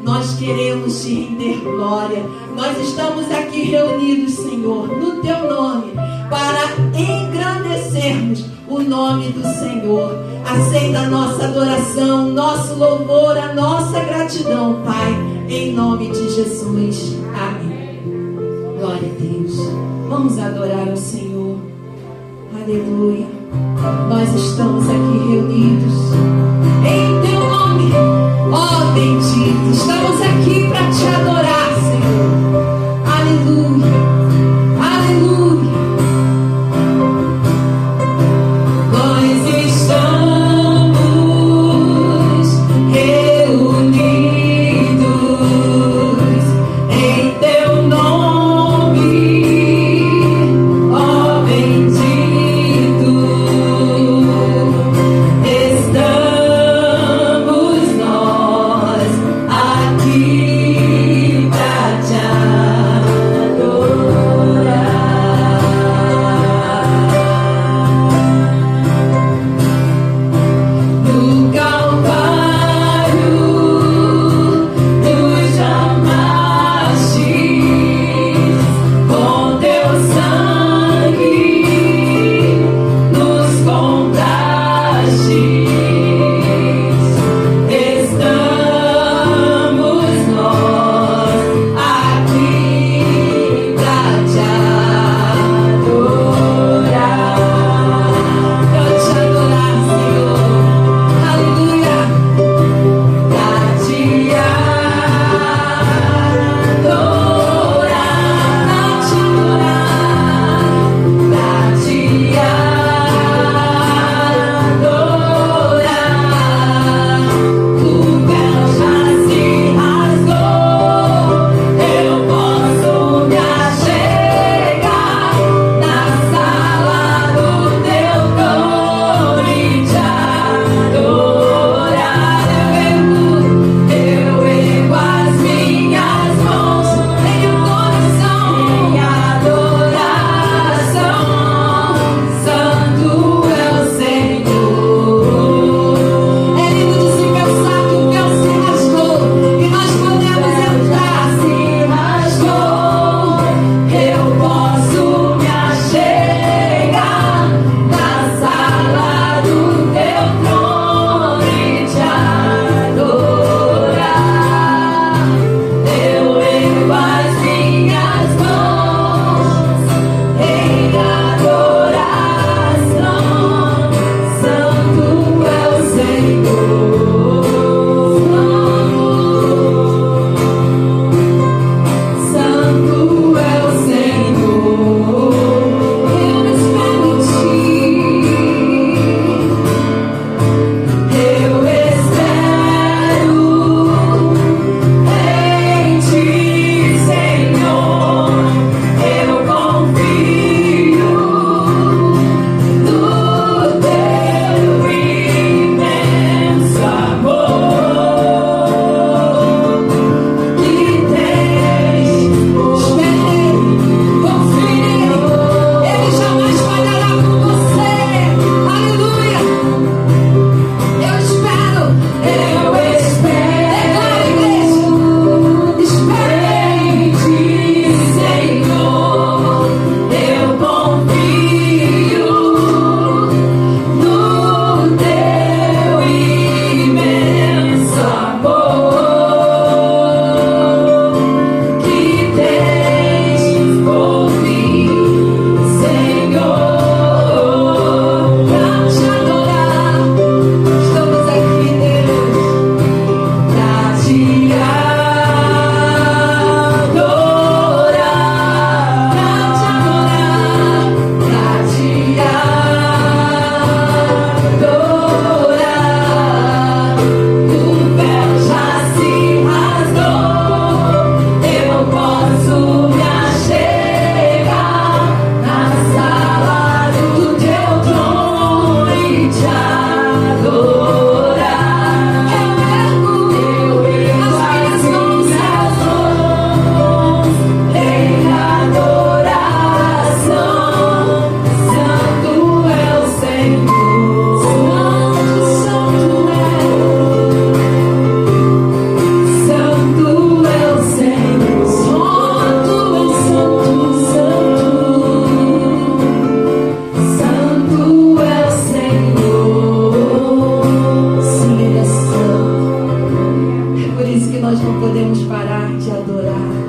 nós queremos te render glória. Nós estamos aqui reunidos, Senhor, no teu nome, para engrandecermos o nome do Senhor. Aceita a nossa adoração, nosso louvor, a nossa gratidão, Pai, em nome de Jesus. Amém. Glória a Deus. Vamos adorar ao Senhor. Aleluia. Nós estamos aqui reunidos em teu nome, ó bendito. Estamos aqui para te adorar, Senhor. Aleluia. Aleluia. Nós estamos reunidos em teu nome, ó bendito. Estamos nós aqui. isso que nós não podemos parar de adorar.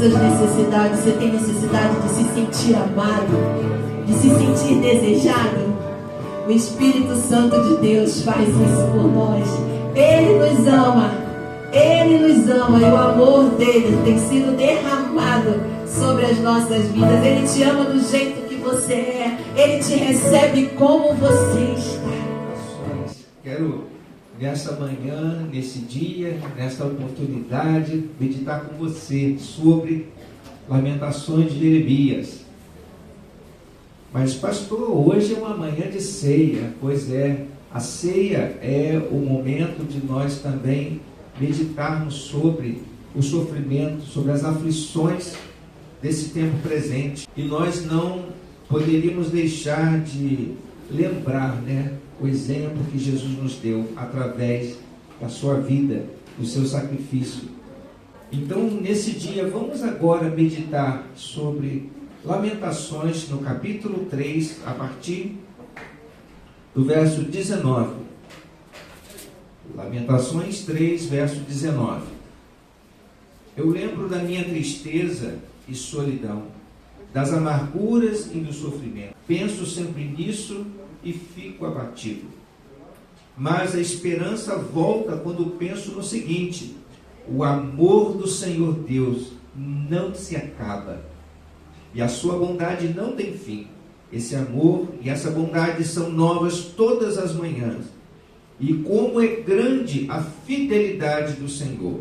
Necessidades, você tem necessidade de se sentir amado, de se sentir desejado? O Espírito Santo de Deus faz isso por nós. Ele nos ama, Ele nos ama e o amor dele tem sido derramado sobre as nossas vidas. Ele te ama do jeito que você é, Ele te recebe como você está. quero, nessa manhã, nesse dia, nessa oportunidade, meditar com você sobre Lamentações de Jeremias. Mas, pastor, hoje é uma manhã de ceia. Pois é, a ceia é o momento de nós também meditarmos sobre o sofrimento, sobre as aflições desse tempo presente. E nós não poderíamos deixar de lembrar, o exemplo que Jesus nos deu através da sua vida, do seu sacrifício. Então, nesse dia, vamos agora meditar sobre Lamentações, no capítulo 3, a partir do verso 19. Lamentações 3, verso 19. Eu lembro da minha tristeza e solidão, das amarguras e do sofrimento. Penso sempre nisso e fico abatido. Mas a esperança volta quando penso no seguinte: o amor do Senhor Deus não se acaba, e a sua bondade não tem fim. Esse amor e essa bondade são novas todas as manhãs. E como é grande a fidelidade do Senhor.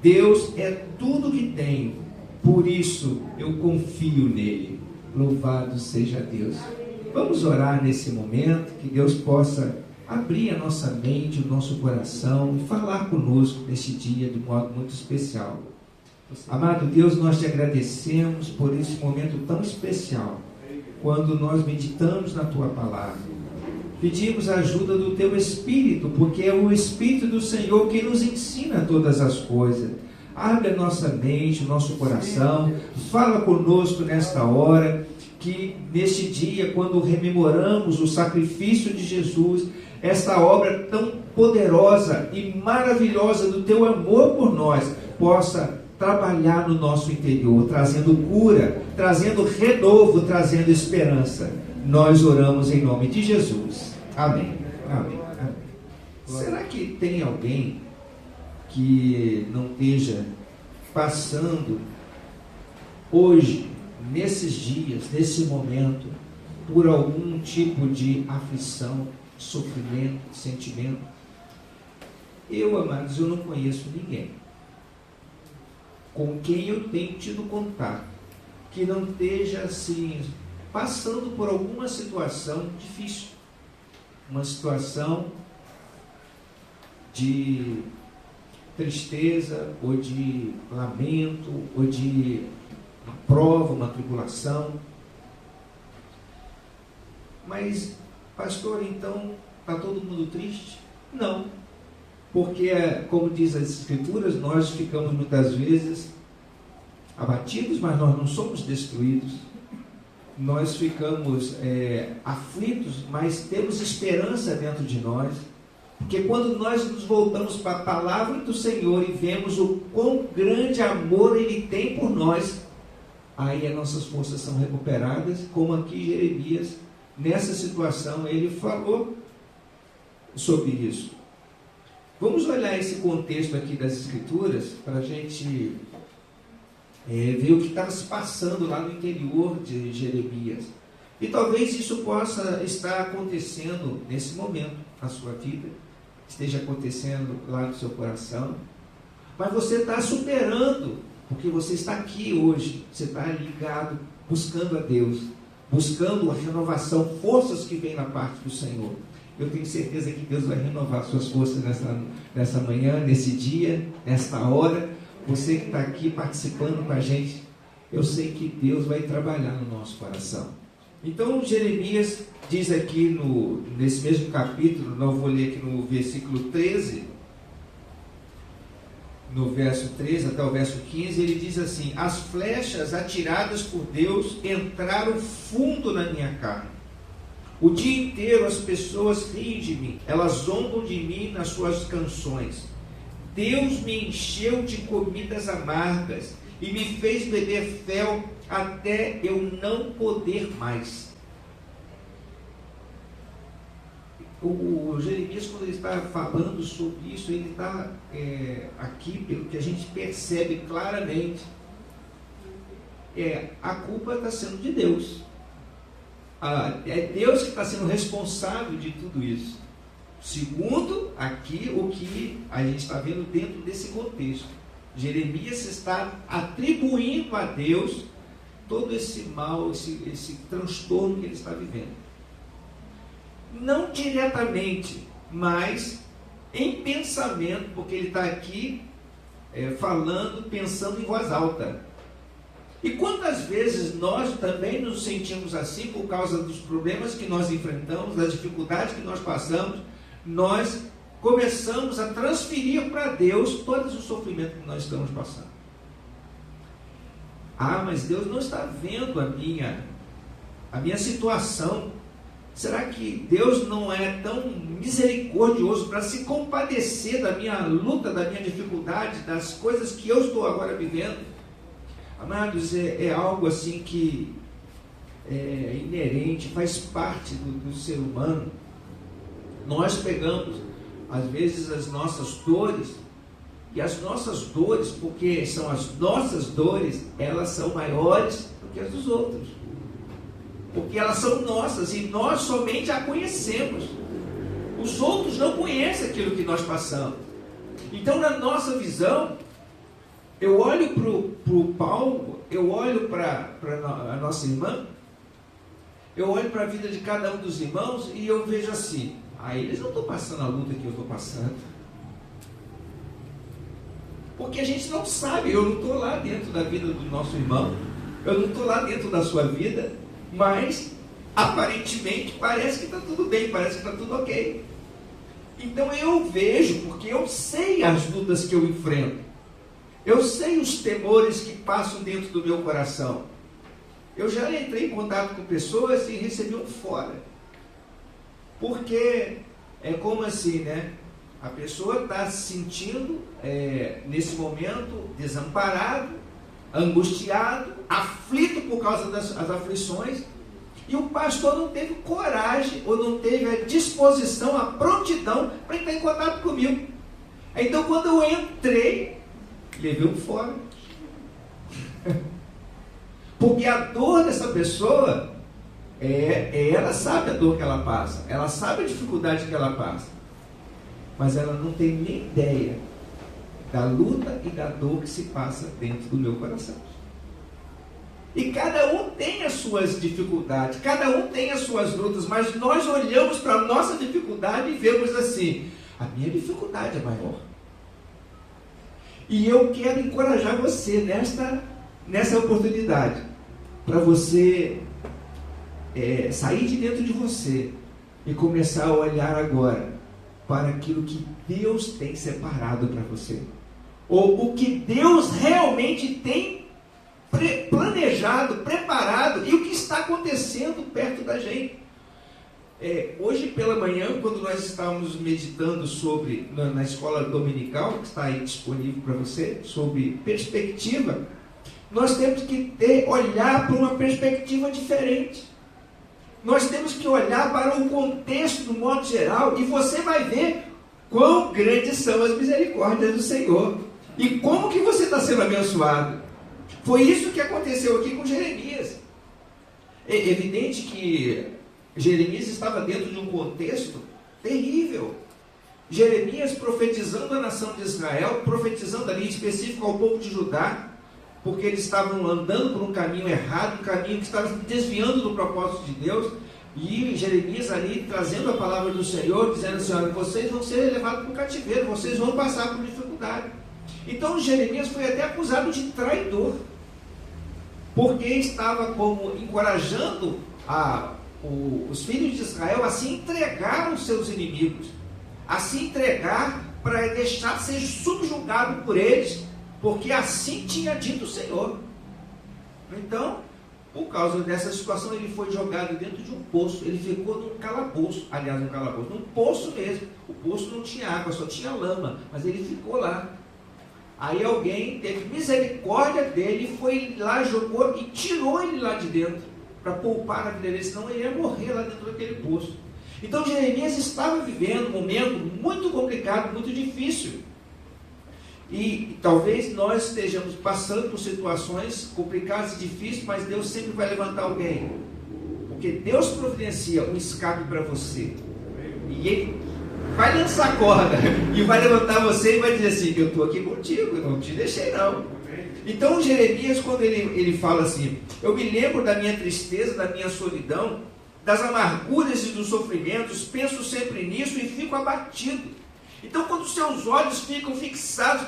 Deus é tudo que tenho, por isso eu confio nele. Louvado seja Deus. Vamos orar nesse momento, que Deus possa abrir a nossa mente, o nosso coração e falar conosco neste dia de modo muito especial. Amado Deus, nós te agradecemos por esse momento tão especial, quando nós meditamos na tua palavra. Pedimos a ajuda do teu Espírito, porque é o Espírito do Senhor que nos ensina todas as coisas. Abre a nossa mente, o nosso coração, fala conosco nesta hora, que neste dia, quando rememoramos o sacrifício de Jesus, esta obra tão poderosa e maravilhosa do teu amor por nós, possa trabalhar no nosso interior, trazendo cura, trazendo renovo, trazendo esperança. Nós oramos em nome de Jesus. Amém. Amém. Amém. Será que tem alguém que não esteja passando hoje, nesses dias, nesse momento, por algum tipo de aflição, sofrimento, sentimento? Eu, amados, eu não conheço ninguém com quem eu tenho tido contato que não esteja assim, passando por alguma situação difícil, uma situação de tristeza, ou de lamento, ou de uma prova, uma tribulação. Mas, pastor, então está todo mundo triste? Não, porque, como diz as Escrituras, nós ficamos muitas vezes abatidos, mas nós não somos destruídos. Nós ficamos aflitos, mas temos esperança dentro de nós, porque quando nós nos voltamos para a palavra do Senhor e vemos o quão grande amor Ele tem por nós, aí as nossas forças são recuperadas, como aqui Jeremias, nessa situação, ele falou sobre isso. Vamos olhar esse contexto aqui das Escrituras, para a gente ver o que estava se passando lá no interior de Jeremias. E talvez isso possa estar acontecendo nesse momento na sua vida, esteja acontecendo lá no seu coração, mas você está superando, porque você está aqui hoje, você está ligado, buscando a Deus, buscando a renovação, forças que vêm na parte do Senhor. Eu tenho certeza que Deus vai renovar suas forças nessa manhã, nesse dia, nesta hora. Você que está aqui participando com a gente, eu sei que Deus vai trabalhar no nosso coração. Então, Jeremias diz aqui, nesse mesmo capítulo, não vou ler aqui no versículo 13, no verso 13 até o verso 15, ele diz assim: as flechas atiradas por Deus entraram fundo na minha carne. O dia inteiro as pessoas riem de mim, elas zombam de mim nas suas canções. Deus me encheu de comidas amargas e me fez beber fel até eu não poder mais. O Jeremias, quando ele está falando sobre isso, ele está aqui, pelo que a gente percebe claramente, a culpa está sendo de Deus. É Deus que está sendo responsável de tudo isso. Segundo, aqui o que a gente está vendo dentro desse contexto. Jeremias está atribuindo a Deus todo esse mal, esse transtorno que ele está vivendo. Não diretamente, mas em pensamento, porque ele está aqui falando, pensando em voz alta. E quantas vezes nós também nos sentimos assim por causa dos problemas que nós enfrentamos, das dificuldades que nós passamos, nós começamos a transferir para Deus todo o sofrimento que nós estamos passando. Ah, mas Deus não está vendo a minha situação. Será que Deus não é tão misericordioso para se compadecer da minha luta, da minha dificuldade, das coisas que eu estou agora vivendo? Amados, é algo assim que é inerente, faz parte do ser humano. Nós pegamos, às vezes, as nossas dores, e as nossas dores, porque são as nossas dores, elas são maiores do que as dos outros. Porque elas são nossas e nós somente a conhecemos. Os outros não conhecem aquilo que nós passamos. Então, na nossa visão, eu olho para o Paulo, eu olho para a nossa irmã, eu olho para a vida de cada um dos irmãos e eu vejo assim: eles não estão passando a luta que eu estou passando. Porque a gente não sabe, eu não estou lá dentro da vida do nosso irmão, eu não estou lá dentro da sua vida, mas aparentemente parece que está tudo bem, parece que está tudo ok. Então eu vejo, porque eu sei as lutas que eu enfrento, eu sei os temores que passam dentro do meu coração. Eu já entrei em contato com pessoas e recebi um fora. Porque é como assim, né? A pessoa está se sentindo, nesse momento, desamparado, angustiado, aflito por causa das aflições, e o pastor não teve coragem, ou não teve a disposição, a prontidão para entrar em contato comigo. Então, quando eu entrei, levei um fora. Porque a dor dessa pessoa, ela sabe a dor que ela passa, ela sabe a dificuldade que ela passa, mas ela não tem nem ideia da luta e da dor que se passa dentro do meu coração. E cada um tem as suas dificuldades, cada um tem as suas lutas, mas nós olhamos para a nossa dificuldade e vemos assim: a minha dificuldade é maior. E eu quero encorajar você nessa oportunidade, para você sair de dentro de você e começar a olhar agora para aquilo que Deus tem separado para você, ou o que Deus realmente tem planejado, preparado, e o que está acontecendo perto da gente. Hoje pela manhã, quando nós estávamos meditando sobre, na escola dominical, que está aí disponível para você, sobre perspectiva, nós temos que olhar para uma perspectiva diferente. Nós temos que olhar para o contexto do modo geral, e você vai ver quão grandes são as misericórdias do Senhor, e como que você está sendo abençoado. Foi isso que aconteceu aqui com Jeremias. É evidente que Jeremias estava dentro de um contexto terrível. Jeremias profetizando a nação de Israel, profetizando ali em específico ao povo de Judá, porque eles estavam andando por um caminho errado, um caminho que estava desviando do propósito de Deus, e Jeremias ali trazendo a palavra do Senhor, dizendo assim: olha, vocês vão ser levados para o cativeiro, vocês vão passar por dificuldade. Então Jeremias foi até acusado de traidor, porque estava como encorajando os filhos de Israel a se entregar aos seus inimigos, a se entregar para deixar ser subjugado por eles, porque assim tinha dito o Senhor. Então, por causa dessa situação, ele foi jogado dentro de um poço, ele ficou num calabouço, num poço mesmo. O poço não tinha água, só tinha lama, mas ele ficou lá. Aí alguém teve misericórdia dele, foi lá, jogou e tirou ele lá de dentro, para poupar a vida dele, senão ele ia morrer lá dentro daquele poço. Então Jeremias estava vivendo um momento muito complicado, muito difícil. E talvez nós estejamos passando por situações complicadas e difíceis, mas Deus sempre vai levantar alguém, porque Deus providencia um escape para você, e Ele vai lançar corda e vai levantar você e vai dizer assim: eu estou aqui contigo, eu não te deixei não. Então Jeremias, quando ele fala assim: eu me lembro da minha tristeza, da minha solidão, das amarguras e dos sofrimentos, penso sempre nisso e fico abatido. Então, quando os seus olhos ficam fixados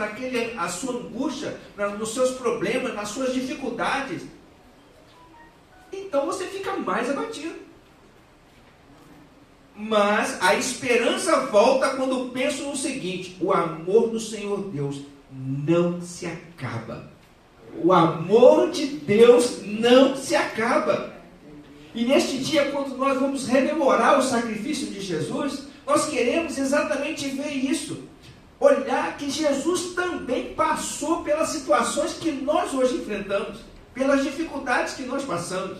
a sua angústia, nos seus problemas, nas suas dificuldades, então você fica mais abatido. Mas a esperança volta quando penso no seguinte: o amor do Senhor Deus não se acaba. O amor de Deus não se acaba. E neste dia, quando nós vamos rememorar o sacrifício de Jesus, nós queremos exatamente ver isso. Olhar que Jesus também passou pelas situações que nós hoje enfrentamos, pelas dificuldades que nós passamos.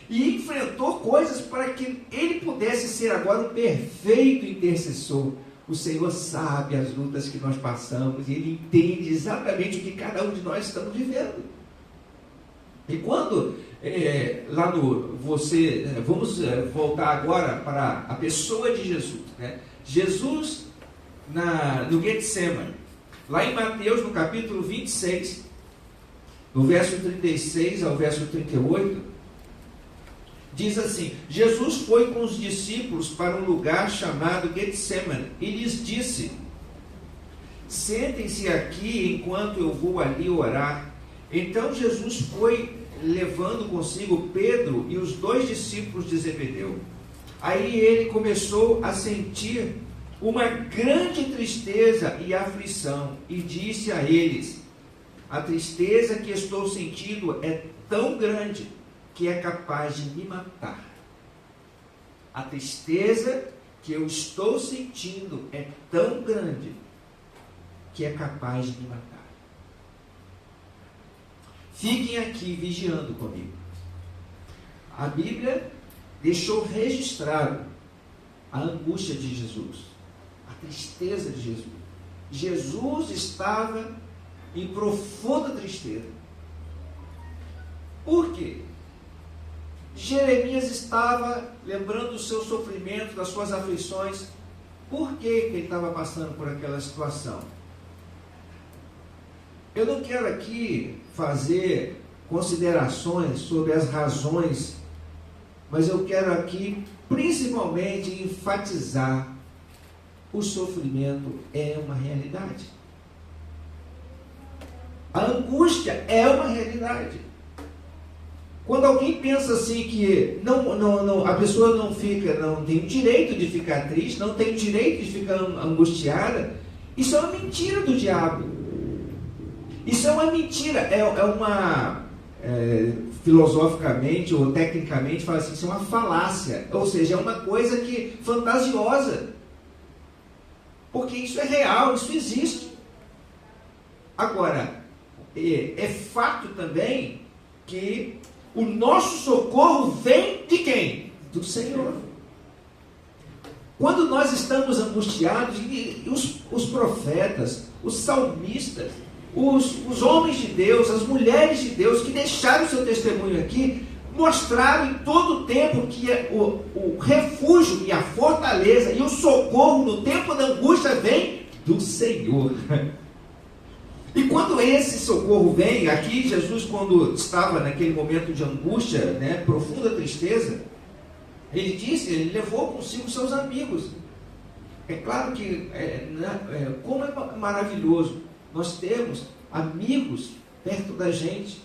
E enfrentou coisas para que Ele pudesse ser agora o perfeito intercessor. O Senhor sabe as lutas que nós passamos e Ele entende exatamente o que cada um de nós estamos vivendo. E quando vamos voltar agora para a pessoa de Jesus, né? Jesus no Getsemane, lá em Mateus, no capítulo 26, no verso 36 ao verso 38, diz assim: Jesus foi com os discípulos para um lugar chamado Getsemane e lhes disse: sentem-se aqui enquanto eu vou ali orar. Então Jesus foi, levando consigo Pedro e os 2 discípulos de Zebedeu. Aí ele começou a sentir uma grande tristeza e aflição e disse a eles: a tristeza que estou sentindo é tão grande que é capaz de me matar. A tristeza que eu estou sentindo é tão grande que é capaz de me matar. Fiquem aqui vigiando comigo. A Bíblia deixou registrado a angústia de Jesus, a tristeza de Jesus. Jesus estava em profunda tristeza. Por quê? Jeremias estava lembrando do seu sofrimento, das suas aflições. Por que ele estava passando por aquela situação? Eu não quero aqui fazer considerações sobre as razões, mas eu quero aqui principalmente enfatizar: o sofrimento é uma realidade. A angústia é uma realidade. Quando alguém pensa assim que a pessoa não tem o direito de ficar triste, não tem o direito de ficar angustiada, isso é uma mentira do diabo. Isso é uma mentira, filosoficamente ou tecnicamente fala assim, isso é uma falácia, ou seja, é uma coisa fantasiosa, porque isso é real, isso existe. Agora, é fato também que o nosso socorro vem de quem? Do Senhor. Quando nós estamos angustiados, e os profetas, os salmistas, os homens de Deus, as mulheres de Deus que deixaram o seu testemunho aqui, mostraram em todo o tempo que o refúgio e a fortaleza e o socorro no tempo da angústia vem do Senhor. E quando esse socorro vem, aqui Jesus, quando estava naquele momento de angústia, né, profunda tristeza, ele levou consigo seus amigos. É claro que, como é maravilhoso nós temos amigos perto da gente,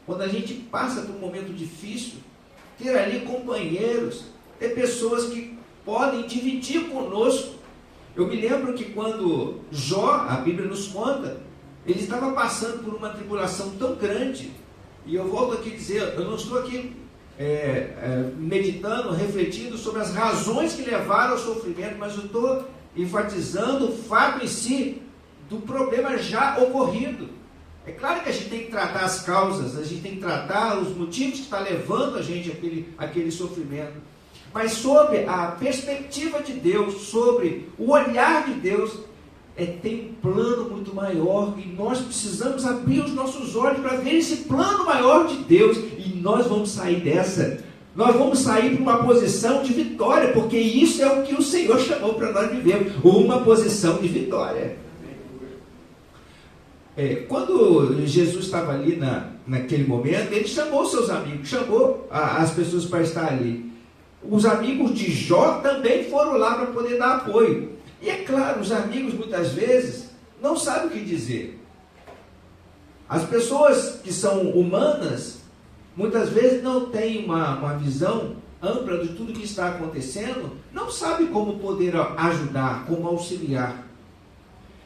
quando a gente passa por um momento difícil, ter ali companheiros, ter pessoas que podem dividir conosco. Eu me lembro que quando Jó, a Bíblia nos conta, ele estava passando por uma tribulação tão grande, e eu volto aqui a dizer, eu não estou aqui meditando, refletindo sobre as razões que levaram ao sofrimento, mas eu estou enfatizando o fato em si do problema já ocorrido. É claro que a gente tem que tratar as causas, a gente tem que tratar os motivos que estão levando a gente àquele sofrimento, mas sobre a perspectiva de Deus, sobre o olhar de Deus, tem um plano muito maior, e nós precisamos abrir os nossos olhos para ver esse plano maior de Deus, e nós vamos sair dessa Nós vamos sair para uma posição de vitória, porque isso é o que o Senhor chamou para nós vivermos, uma posição de vitória. Quando Jesus estava ali naquele momento, ele chamou seus amigos, chamou as pessoas para estar ali. Os amigos de Jó também foram lá para poder dar apoio. E é claro, os amigos muitas vezes não sabem o que dizer. As pessoas que são humanas, muitas vezes não têm uma visão ampla de tudo que está acontecendo, não sabem como poder ajudar, como auxiliar.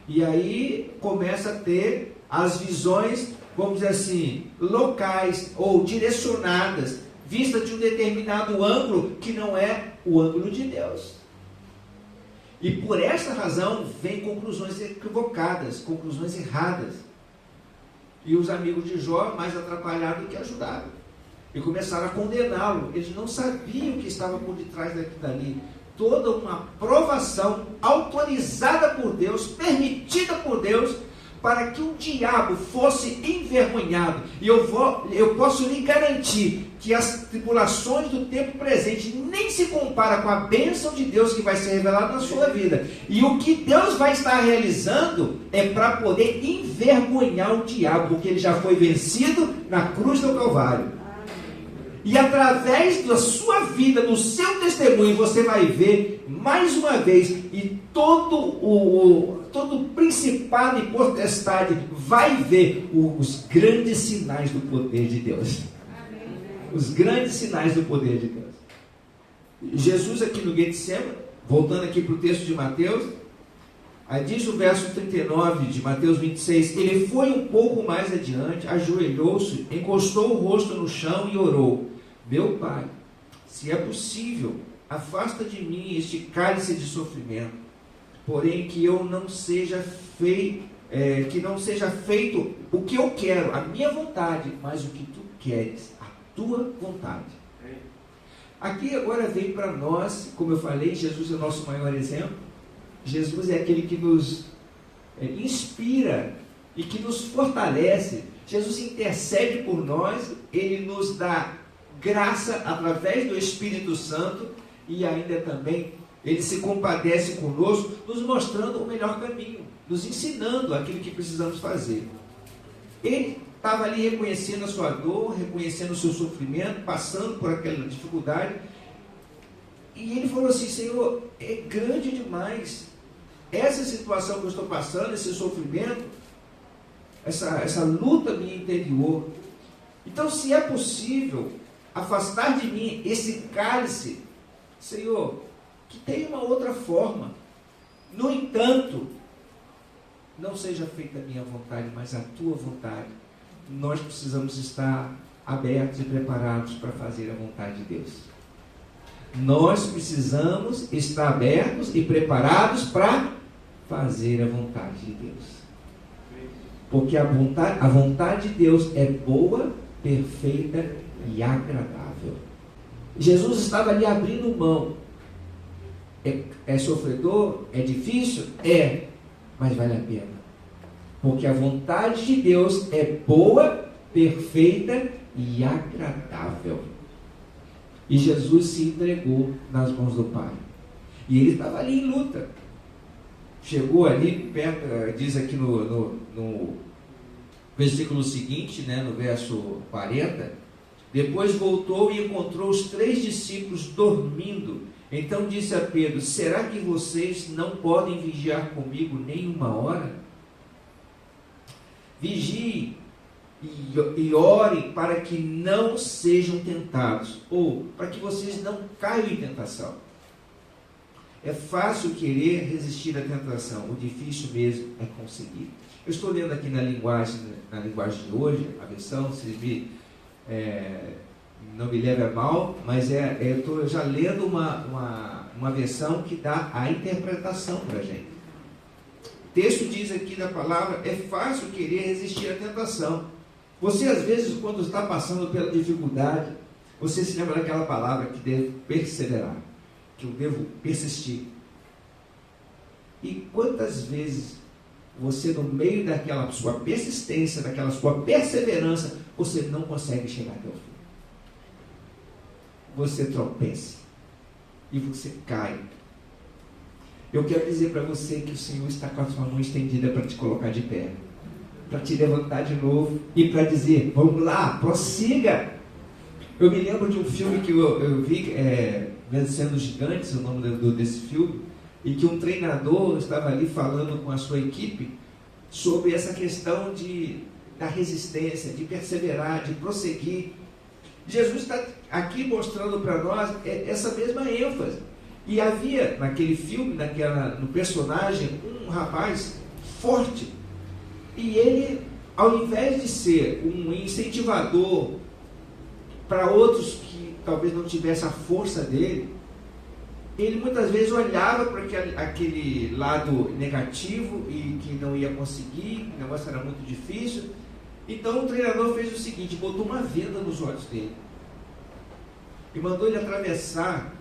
E aí começa a ter as visões, vamos dizer assim, locais ou direcionadas, vista de um determinado ângulo que não é o ângulo de Deus. E por essa razão vem conclusões equivocadas, conclusões erradas. E os amigos de Jó mais atrapalharam do que ajudaram. E começaram a condená-lo. Eles não sabiam o que estava por detrás daquilo dali. Toda uma provação autorizada por Deus, permitida por Deus, para que o diabo fosse envergonhado. E eu posso lhe garantir que as tribulações do tempo presente nem se compara com a bênção de Deus que vai ser revelada na sua vida. E o que Deus vai estar realizando é para poder envergonhar o diabo, porque ele já foi vencido na cruz do Calvário. E através da sua vida, do seu testemunho, você vai ver mais uma vez, e todo principado e potestade vai ver os grandes sinais do poder de Deus. Os grandes sinais do poder de Deus. Jesus aqui no Getsemane, voltando aqui para o texto de Mateus, aí diz o verso 39 de Mateus 26, ele foi um pouco mais adiante, ajoelhou-se, encostou o rosto no chão e orou: meu Pai, se é possível, afasta de mim este cálice de sofrimento, porém que não seja feito o que eu quero, a minha vontade, mas o que tu queres, a tua vontade. Aqui agora vem para nós, como eu falei, Jesus é o nosso maior exemplo. Jesus é aquele que nos inspira e que nos fortalece. Jesus intercede por nós, ele nos dá graça através do Espírito Santo e ainda também ele se compadece conosco, nos mostrando o melhor caminho, nos ensinando aquilo que precisamos fazer. Ele estava ali reconhecendo a sua dor, reconhecendo o seu sofrimento, passando por aquela dificuldade, e ele falou assim: Senhor, é grande demais essa situação que eu estou passando, esse sofrimento, essa luta minha interior. Então, se é possível afastar de mim esse cálice, Senhor, que tenha uma outra forma. No entanto, não seja feita a minha vontade, mas a tua vontade. Nós precisamos estar abertos e preparados para fazer a vontade de Deus. Nós precisamos estar abertos e preparados para fazer a vontade de Deus. Porque a vontade de Deus é boa, perfeita e agradável. Jesus estava ali abrindo mão. É sofredor? É difícil? É, mas vale a pena. Porque a vontade de Deus é boa, perfeita e agradável. E Jesus se entregou nas mãos do Pai. E ele estava ali em luta. Chegou ali perto, diz aqui no versículo seguinte, no verso 40, depois voltou e encontrou os 3 discípulos dormindo. Então disse a Pedro: será que vocês não podem vigiar comigo nem uma hora? Vigiem e orem para que não sejam tentados, ou para que vocês não caiam em tentação. É fácil querer resistir à tentação, o difícil mesmo é conseguir. Eu estou lendo aqui na linguagem de hoje, a versão, se não me leve a mal, mas eu estou já lendo uma versão que dá a interpretação para a gente. O texto diz aqui da palavra: é fácil querer resistir à tentação. Você às vezes, quando está passando pela dificuldade, você se lembra daquela palavra que devo perseverar, que eu devo persistir. E quantas vezes você, no meio daquela sua persistência, daquela sua perseverança, você não consegue chegar até o fim? você tropece e você cai. Eu quero dizer para você que o Senhor está com a sua mão estendida para te colocar de pé, para te levantar de novo e para dizer, vamos lá, prossiga. Eu me lembro de um filme que eu vi, Vencendo os Gigantes, o nome desse filme, e que um treinador estava ali falando com a sua equipe sobre essa questão da resistência, de perseverar, de prosseguir. Jesus está aqui mostrando para nós essa mesma ênfase. E havia naquele filme, no personagem, um rapaz forte. E ele, ao invés de ser um incentivador para outros que talvez não tivessem a força dele, ele muitas vezes olhava para aquele lado negativo e que não ia conseguir, o negócio era muito difícil. Então o treinador fez o seguinte, botou uma venda nos olhos dele e mandou ele atravessar.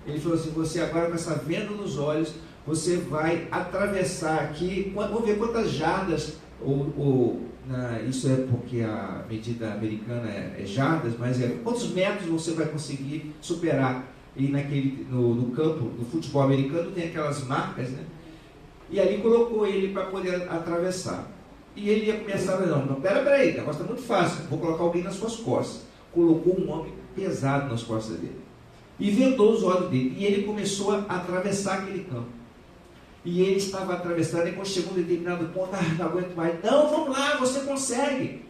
Ele falou assim, você agora com essa venda nos olhos, você vai atravessar aqui, vamos ver quantas jardas, isso é porque a medida americana é jardas, mas quantos metros você vai conseguir superar. E no campo do futebol americano tem aquelas marcas, né? E ali colocou ele para poder atravessar. E ele ia começar, não, peraí, o negócio está muito fácil, vou colocar alguém nas suas costas. Colocou um homem pesado nas costas dele. E vendou os olhos dele. E ele começou a atravessar aquele campo. E ele estava atravessando, e quando chegou um determinado ponto, não aguento mais. Não, vamos lá, você consegue.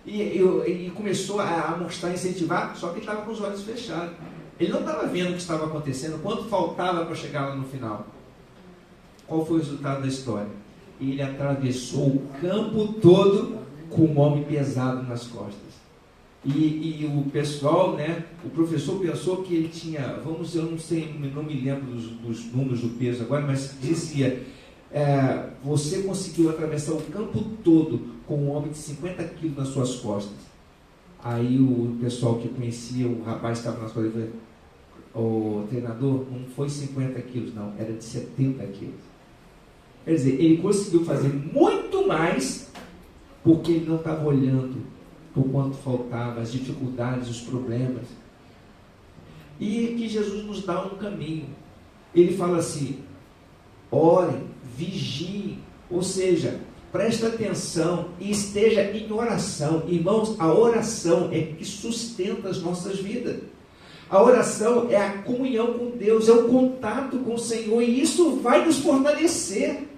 E começou a mostrar, incentivar, só que ele estava com os olhos fechados. Ele não estava vendo o que estava acontecendo, quanto faltava para chegar lá no final. Qual foi o resultado da história? Ele atravessou o campo todo com um homem pesado nas costas. E o pessoal, né, o professor pensou que ele tinha, eu não me lembro dos números do peso agora, mas dizia, você conseguiu atravessar o campo todo com um homem de 50 quilos nas suas costas. Aí o pessoal que conhecia, o rapaz que estava nas costas, ele falou, o treinador, não foi 50 quilos não, era de 70 quilos. Quer dizer, ele conseguiu fazer muito mais, porque ele não estava olhando por quanto faltava, as dificuldades, os problemas. E que Jesus nos dá um caminho. Ele fala assim, orem, vigiem, ou seja, presta atenção e esteja em oração. Irmãos, a oração é que sustenta as nossas vidas. A oração é a comunhão com Deus, é o contato com o Senhor, e isso vai nos fortalecer.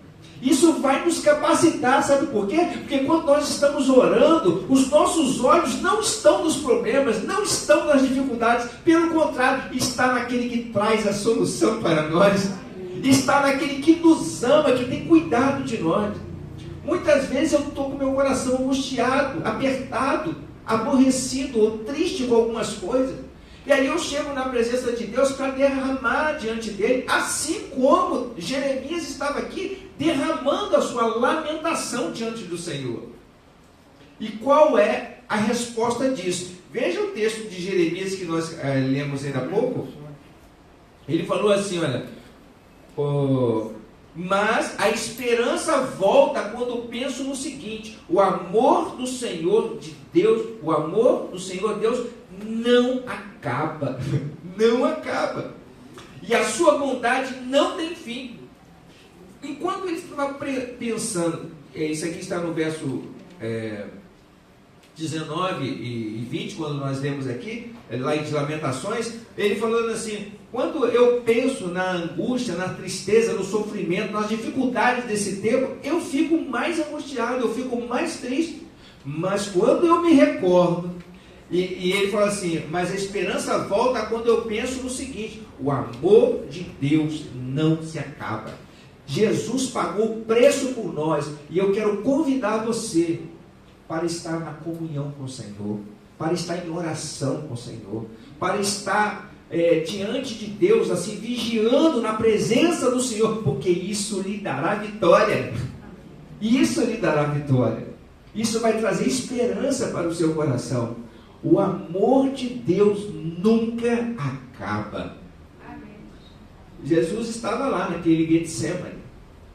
Isso vai nos capacitar, sabe por quê? Porque quando nós estamos orando, os nossos olhos não estão nos problemas, não estão nas dificuldades, pelo contrário, está naquele que traz a solução para nós, está naquele que nos ama, que tem cuidado de nós. Muitas vezes eu estou com meu coração angustiado, apertado, aborrecido ou triste com algumas coisas. E aí eu chego na presença de Deus para derramar diante dele, assim como Jeremias estava aqui derramando a sua lamentação diante do Senhor. E qual é a resposta disso? Veja o texto de Jeremias que nós lemos ainda há pouco. Ele falou assim, olha, mas a esperança volta quando penso no seguinte, o amor do Senhor de Deus, o amor do Senhor Deus não acaba, não acaba, e a sua bondade não tem fim. Enquanto ele estava pensando, isso aqui está no verso 19 e 20, quando nós lemos aqui, lá em Lamentações, ele falando assim, quando eu penso na angústia, na tristeza, no sofrimento, nas dificuldades desse tempo, eu fico mais angustiado, eu fico mais triste, mas quando eu me recordo, e ele fala assim, mas a esperança volta quando eu penso no seguinte, o amor de Deus não se acaba. Jesus pagou o preço por nós, e eu quero convidar você para estar na comunhão com o Senhor, para estar em oração com o Senhor, para estar diante de Deus, assim, vigiando na presença do Senhor, porque isso lhe dará vitória. Isso lhe dará vitória. Isso vai trazer esperança para o seu coração. O amor de Deus nunca acaba. Jesus estava lá naquele Getsemane.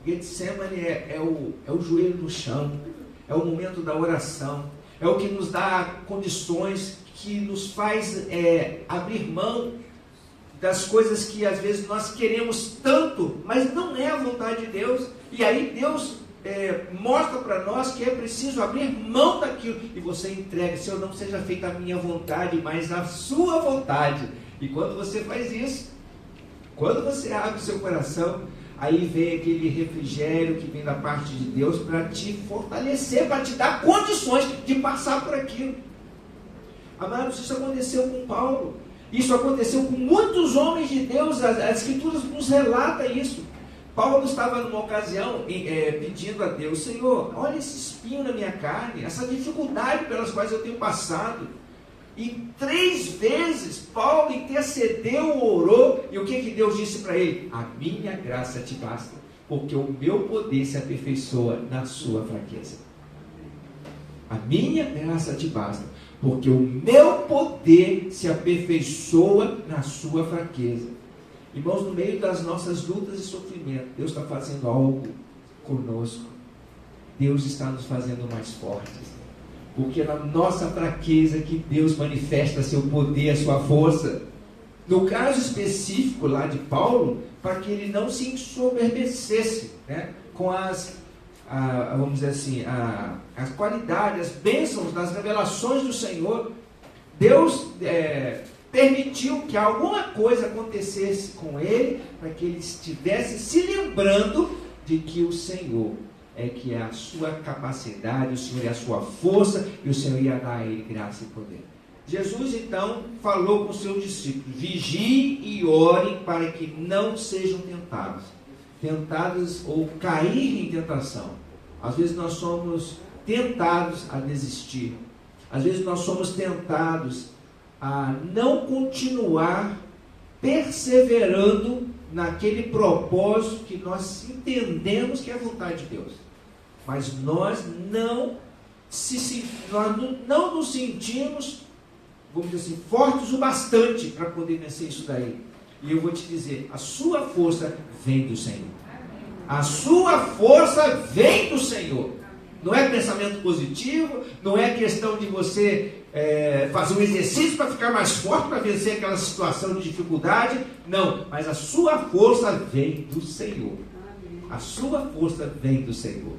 Getsemane é o joelho no chão, é o momento da oração. é o que nos dá condições, que nos faz abrir mão das coisas que às vezes nós queremos tanto, mas não é a vontade de Deus. E aí Deus mostra para nós que é preciso abrir mão daquilo, e você entrega: Senhor, não seja feita a minha vontade, mas a sua vontade. E quando você faz isso, quando você abre o seu coração, aí vem aquele refrigério que vem da parte de Deus para te fortalecer, para te dar condições de passar por aquilo. Amados, isso aconteceu com Paulo, isso aconteceu com muitos homens de Deus. As Escrituras nos relata isso. Paulo estava numa ocasião pedindo a Deus: Senhor, olha esse espinho na minha carne, essa dificuldade pelas quais eu tenho passado. E 3 vezes Paulo intercedeu, orou, e o que Deus disse para ele? A minha graça te basta, porque o meu poder se aperfeiçoa na sua fraqueza. A minha graça te basta, porque o meu poder se aperfeiçoa na sua fraqueza. Irmãos, no meio das nossas lutas e sofrimentos, Deus está fazendo algo conosco. Deus está nos fazendo mais fortes. Porque é na nossa fraqueza que Deus manifesta seu poder, a sua força. No caso específico lá de Paulo, para que ele não se ensoberbecesse, né, com vamos dizer assim, as qualidades, as bênçãos das revelações do Senhor. Deus permitiu que alguma coisa acontecesse com ele, para que ele estivesse se lembrando de que o Senhor que é a sua capacidade, o Senhor é a sua força, e o Senhor ia dar a ele graça e poder. Jesus então falou com os seus discípulos: vigiem e orem para que não sejam tentados ou cair em tentação. Às vezes nós somos tentados a desistir, às vezes nós somos tentados a não continuar perseverando naquele propósito que nós entendemos que é a vontade de Deus. Mas nós não nos sentimos, vamos dizer assim, fortes o bastante para poder vencer isso daí. E eu vou te dizer: a sua força vem do Senhor. A sua força vem do Senhor. Não é pensamento positivo, não é questão de você fazer um exercício para ficar mais forte, para vencer aquela situação de dificuldade. Não, mas a sua força vem do Senhor. A sua força vem do Senhor.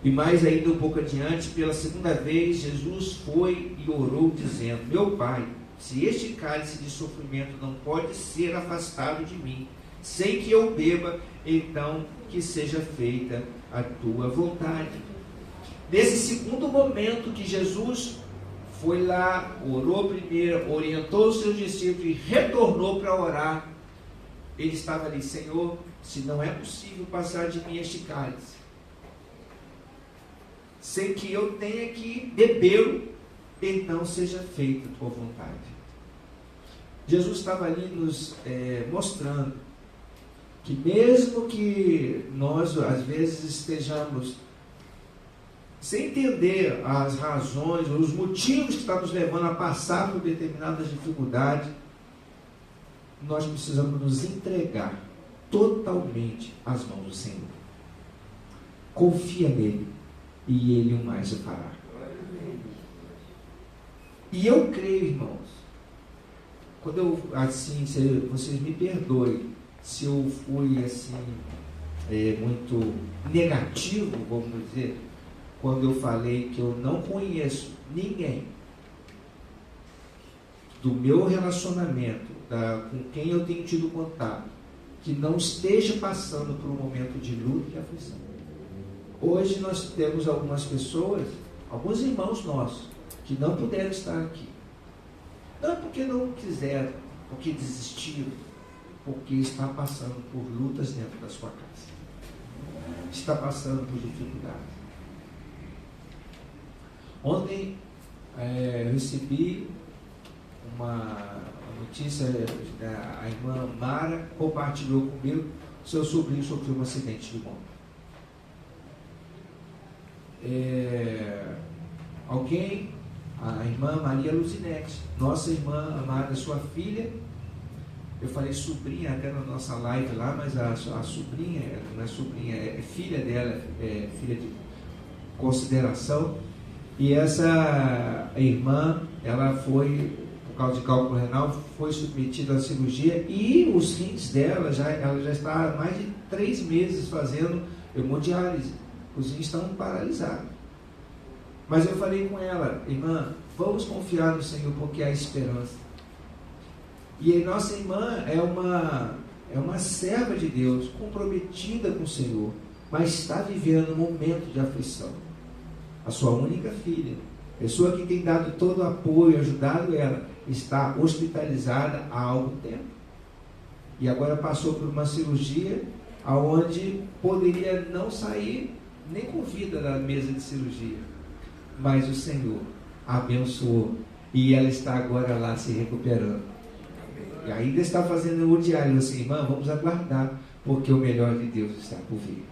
E mais ainda um pouco adiante, pela 2ª vez, Jesus foi e orou dizendo: meu Pai, se este cálice de sofrimento não pode ser afastado de mim, sem que eu beba, então que seja feita a tua vontade. Nesse 2º momento que Jesus foi lá, orou primeiro, orientou os seus discípulos e retornou para orar, ele estava ali: Senhor, se não é possível passar de mim este cálice, sem que eu tenha que bebê-lo, então seja feita a tua vontade. Jesus estava ali nos mostrando que mesmo que nós às vezes estejamos sem entender as razões, os motivos que estão nos levando a passar por determinadas dificuldades, nós precisamos nos entregar totalmente às mãos do Senhor. Confia nele e ele o mais o fará. E eu creio, irmãos, quando eu, assim, vocês me perdoem se eu fui assim muito negativo, vamos dizer, quando eu falei que eu não conheço ninguém do meu relacionamento, com quem eu tenho tido contato, que não esteja passando por um momento de luta e aflição. Hoje nós temos algumas pessoas, alguns irmãos nossos, que não puderam estar aqui. Não é porque não quiseram, porque desistiram, porque está passando por lutas dentro da sua casa. Está passando por dificuldades. Ontem eu recebi uma notícia, a irmã Mara compartilhou comigo: seu sobrinho sofreu um acidente de moto. A irmã Maria Luzinete, nossa irmã amada, sua filha, eu falei sobrinha até na nossa live lá, mas a sobrinha, não é sobrinha, é filha dela, é filha de consideração. E essa irmã, ela foi, por causa de cálculo renal, foi submetida à cirurgia e os rins dela, ela já está há mais de 3 meses fazendo hemodiálise. Os rins estão paralisados. Mas eu falei com ela, irmã, vamos confiar no Senhor porque há esperança. E a nossa irmã é uma serva de Deus, comprometida com o Senhor, mas está vivendo um momento de aflição. A sua única filha, pessoa que tem dado todo o apoio, ajudado ela, está hospitalizada há algum tempo. E agora passou por uma cirurgia aonde poderia não sair nem com vida da mesa de cirurgia. Mas o Senhor a abençoou e ela está agora lá se recuperando. E ainda está fazendo hemodiálise. Assim, irmã, vamos aguardar, porque o melhor de Deus está por vir.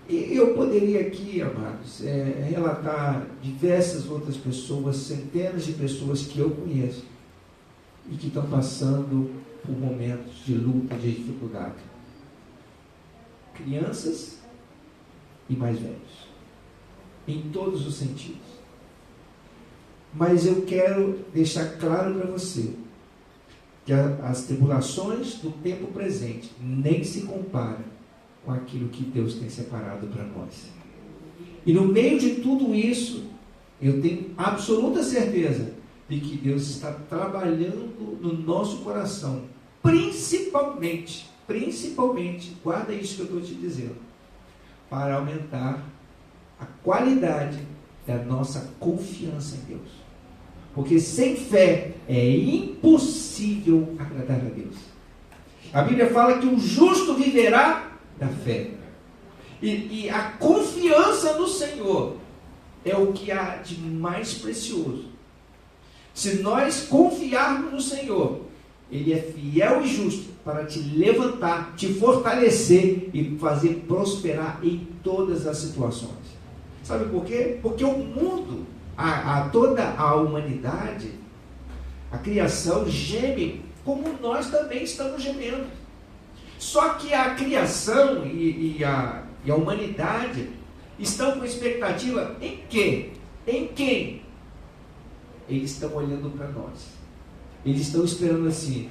E eu poderia aqui, amados, relatar diversas outras pessoas, centenas de pessoas que eu conheço e que estão passando por momentos de luta, de dificuldade. Crianças e mais velhos, em todos os sentidos. Mas eu quero deixar claro para você que as tribulações do tempo presente nem se comparam com aquilo que Deus tem separado para nós. E no meio de tudo isso, eu tenho absoluta certeza de que Deus está trabalhando no nosso coração, principalmente, guarda isso que eu estou te dizendo, para aumentar a qualidade da nossa confiança em Deus. Porque sem fé é impossível agradar a Deus. A Bíblia fala que o justo viverá da fé. E a confiança no Senhor é o que há de mais precioso. Se nós confiarmos no Senhor, Ele é fiel e justo para te levantar, te fortalecer e fazer prosperar em todas as situações. Sabe por quê? Porque o mundo, toda a humanidade, a criação geme como nós também estamos gemendo. Só que a criação e a humanidade estão com expectativa em quê? Em quem? Eles estão olhando para nós. Eles estão esperando assim.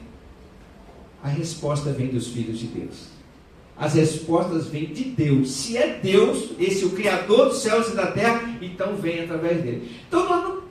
A resposta vem dos filhos de Deus. As respostas vêm de Deus. Se é Deus, o Criador dos céus e da terra, então vem através dele. Então nós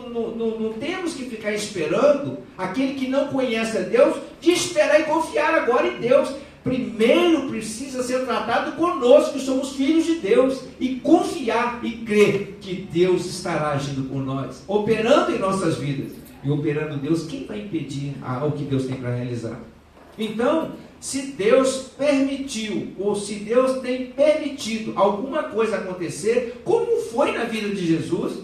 não temos que ficar esperando aquele que não conhece a Deus, de esperar e confiar agora em Deus. Primeiro precisa ser tratado conosco, que somos filhos de Deus, e confiar e crer que Deus estará agindo por nós, operando em nossas vidas. E operando Deus, quem vai impedir o que Deus tem para realizar? Então, se Deus permitiu, ou se Deus tem permitido alguma coisa acontecer, como foi na vida de Jesus,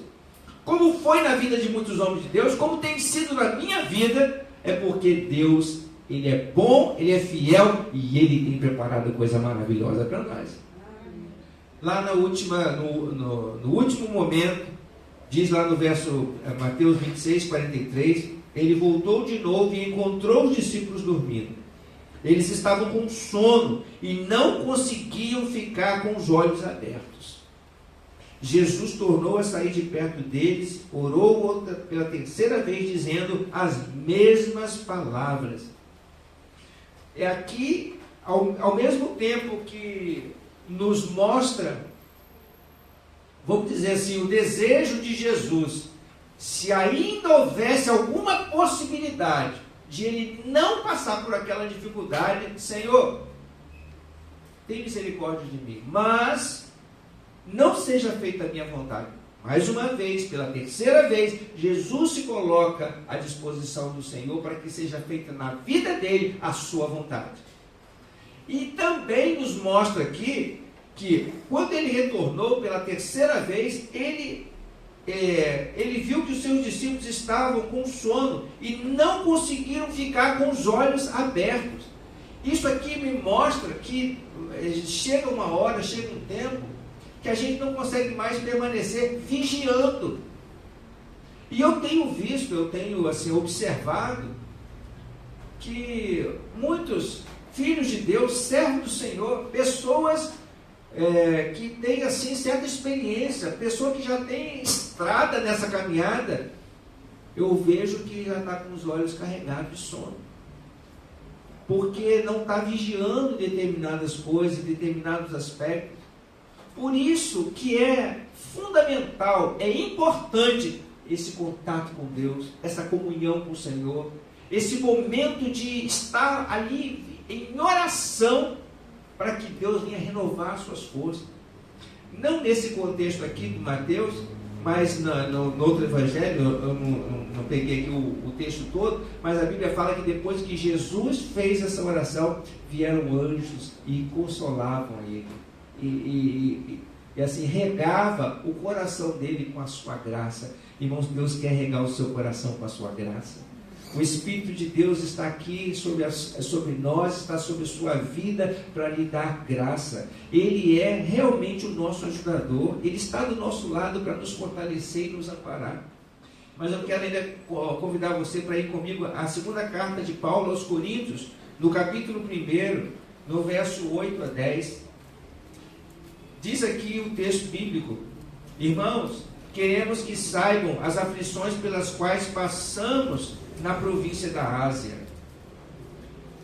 como foi na vida de muitos homens de Deus, como tem sido na minha vida, é porque Deus, Ele é bom, Ele é fiel e Ele tem preparado coisa maravilhosa para nós. Lá no último momento, diz lá no verso Mateus 26, 43, Ele voltou de novo e encontrou os discípulos dormindo. Eles estavam com sono e não conseguiam ficar com os olhos abertos. Jesus tornou a sair de perto deles, orou pela terceira vez, dizendo as mesmas palavras. É aqui, ao mesmo tempo que nos mostra, vamos dizer assim, o desejo de Jesus, se ainda houvesse alguma possibilidade de Ele não passar por aquela dificuldade, Senhor, tem misericórdia de mim, mas não seja feita a minha vontade. Mais uma vez, pela terceira vez, Jesus se coloca à disposição do Senhor para que seja feita na vida dele a sua vontade. E também nos mostra aqui que quando ele retornou pela terceira vez, ele viu que os seus discípulos estavam com sono e não conseguiram ficar com os olhos abertos. Isso aqui me mostra que chega uma hora, chega um tempo, que a gente não consegue mais permanecer vigiando. E eu tenho visto, observado, que muitos filhos de Deus, servos do Senhor, pessoas que tem assim certa experiência, pessoa que já tem estrada nessa caminhada, eu vejo que já está com os olhos carregados de sono, porque não está vigiando determinadas coisas, determinados aspectos. Por isso que é fundamental, é importante esse contato com Deus, essa comunhão com o Senhor, esse momento de estar ali em oração, para que Deus venha renovar suas forças. Não nesse contexto aqui de Mateus, mas no outro evangelho, eu não peguei aqui o texto todo, mas a Bíblia fala que depois que Jesus fez essa oração, vieram anjos e consolavam ele, e assim regava o coração dele com a sua graça. Irmãos, Deus quer regar o seu coração com a sua graça. O Espírito de Deus está aqui sobre nós, está sobre sua vida para lhe dar graça. Ele é realmente o nosso ajudador, Ele está do nosso lado para nos fortalecer e nos amparar. Mas eu quero ainda convidar você para ir comigo à segunda carta de Paulo aos Coríntios, no capítulo 1, no verso 8 a 10. Diz aqui o texto bíblico: irmãos, queremos que saibam as aflições pelas quais passamos na província da Ásia.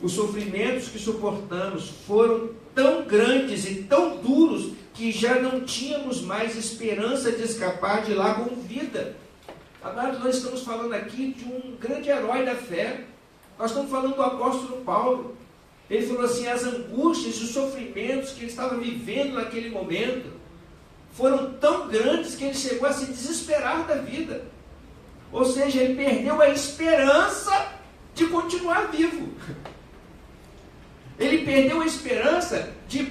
Os sofrimentos que suportamos foram tão grandes e tão duros que já não tínhamos mais esperança de escapar de lá com vida. Amados, nós estamos falando aqui de um grande herói da fé. Nós estamos falando do apóstolo Paulo. Ele falou assim: as angústias e os sofrimentos que ele estava vivendo naquele momento foram tão grandes que ele chegou a se desesperar da vida. Ou seja, ele perdeu a esperança de continuar vivo. Ele perdeu a esperança de